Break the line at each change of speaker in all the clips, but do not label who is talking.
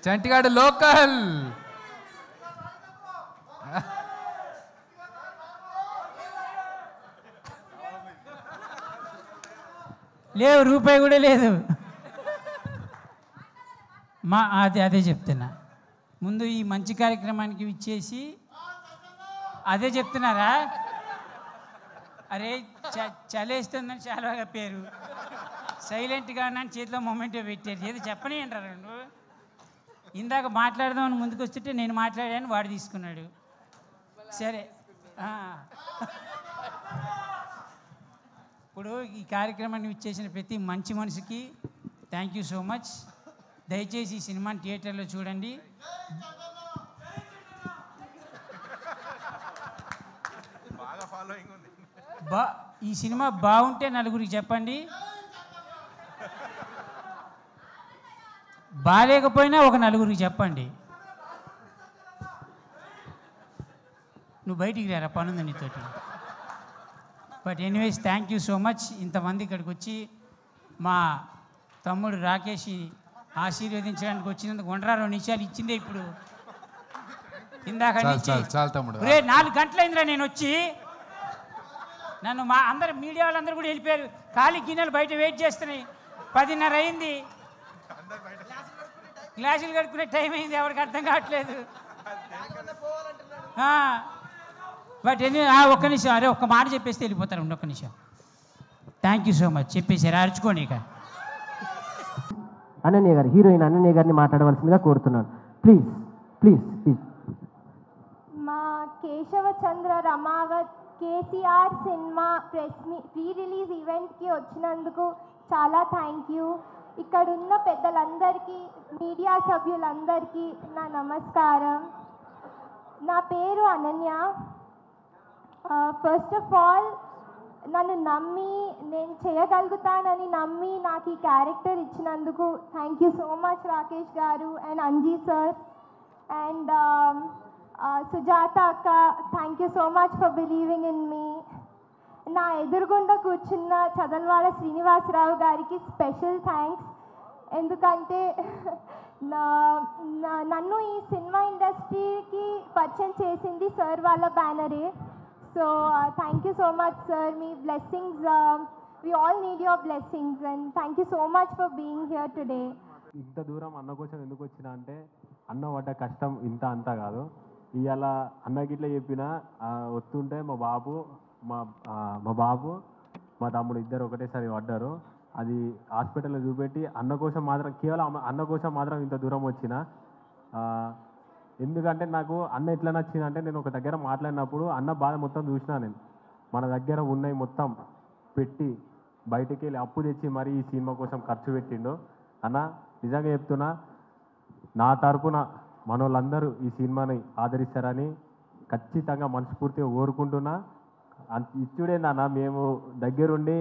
Chantigadu local.
లేవు, రూపాయి కూడా లేదు. అదే చెప్తున్నా. ముందు ఈ మంచి కార్యక్రమానికి ఇచ్చేసి అదే చెప్తున్నారా? అరే చలేస్తుందని చాలా పేరు సైలెంట్గా నన్ను చేతిలో మొమెంటో పెట్టారు. ఏదో చెప్పని అంటారు. నువ్వు ఇందాక మాట్లాడదామని ముందుకు వస్తుంటే నేను మాట్లాడాను, వాడు తీసుకున్నాడు. సరే, ఇప్పుడు ఈ కార్యక్రమాన్ని ఇచ్చేసిన ప్రతి మంచి మనిషికి థ్యాంక్ యూ సో మచ్. దయచేసి ఈ సినిమాని థియేటర్లో చూడండి. ఈ సినిమా బాగుంటే నలుగురికి చెప్పండి, బాగాలేకపోయినా ఒక నలుగురికి చెప్పండి. నువ్వు బయటికి రారా, పనుంది నీతోటి. But anyways thank you so much. ఇంతమంది ఇక్కడికి వచ్చి మా తమ్ముడు రాకేష్ ఆశీర్వదించడానికి వచ్చినందుకు 2 నిమిషాలు ఇచ్చిందే. ఇప్పుడు ఇందాక 4 గంటలైందిరా నేను వచ్చి. నన్ను అందరు మీడియా వాళ్ళందరూ కూడా వెళ్ళిపోయారు. ఖాళీ గిన్నెలు బయట వెయిట్ చేస్తున్నాయి. 10:30 అయింది. గ్లాసులు కడుక్కునే టైం అయింది. ఎవరికి అర్థం కావట్లేదు. బట్ ఒక్క నిమిషం, అరే ఒక్క మాట చెప్పేస్తే వెళ్ళిపోతారు. ఒక్క నిమిషం. Thank you so much. చెప్పేసారు, అరుచుకోండి. ఇక
అనన్య గారు, హీరోయిన్ అనన్య గారిని మాట్లాడవలసిందిగా కోరుతున్నాను. Please please please.
మా Keshava Chandra Ramavath KCR cinema pre release ఈవెంట్కి వచ్చినందుకు చాలా థ్యాంక్ యూ. ఇక్కడున్న పెద్దలందరికీ, మీడియా సభ్యులందరికీ నా నమస్కారం. నా పేరు అనన్య. ఫస్ట్ ఆఫ్ ఆల్ నన్ను నమ్మి, నేను చేయగలుగుతానని నమ్మి నాకు ఈ క్యారెక్టర్ ఇచ్చినందుకు thank you so much Rakesh గారు and Anji sir and Sujatha అక్క, thank you so much for believing in me. నా ఎదురుగుండా కూర్చున్న చదల్వాడ శ్రీనివాసరావు గారికి స్పెషల్ థ్యాంక్స్. ఎందుకంటే నన్ను ఈ సినిమా ఇండస్ట్రీకి పరిచయం చేసింది సార్ వాళ్ళ బ్యానరే. So thank you so much sir. మీ blessings, we all need your blessings and thank you so much for being here today.
ఇంత దూరం అన్న కోసం ఎందుకు వచ్చినా అంటే, అన్న పడ్డ కష్టం ఇంత అంతా కాదు. ఇవాళ అన్నకి ఇట్లా చెప్పినా వస్తుంటే మా బాబు మా తమ్ముడు ఇద్దరు ఒకటేసారి పడ్డారు. అది హాస్పిటల్లో చూపెట్టి అన్న కోసం మాత్రం, కేవలం అన్న కోసం మాత్రం ఇంత దూరం వచ్చిన. ఎందుకంటే నాకు అన్న ఎట్లా నచ్చిందంటే, నేను ఒక దగ్గర మాట్లాడినప్పుడు అన్న బాధ మొత్తం చూసినా. నేను మన దగ్గర ఉన్నాయి మొత్తం పెట్టి బయటికి వెళ్ళి అప్పు తెచ్చి మరీ ఈ సినిమా కోసం ఖర్చు పెట్టిండు. అన్న నిజంగా చెప్తున్నా, నా తరపున మనోళ్ళందరూ ఈ సినిమాని ఆదరిస్తారని ఖచ్చితంగా మనస్ఫూర్తిగా కోరుకుంటున్నా. ఇచ్చుడేందన్న, మేము దగ్గరుండి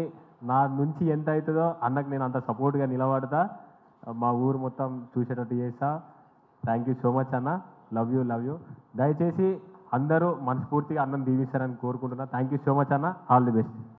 నా నుంచి ఎంత అవుతుందో అన్నకు నేను అంత సపోర్ట్గా నిలబడతా. మా ఊరు మొత్తం చూసేటట్టు చేస్తా. థ్యాంక్ యూ సో మచ్ అన్న. Love you. దయచేసి అందరూ మనస్ఫూర్తిగా అన్నం దీవిస్తారని కోరుకుంటున్నా. థ్యాంక్ యూ సో మచ్ అన్న. All the best.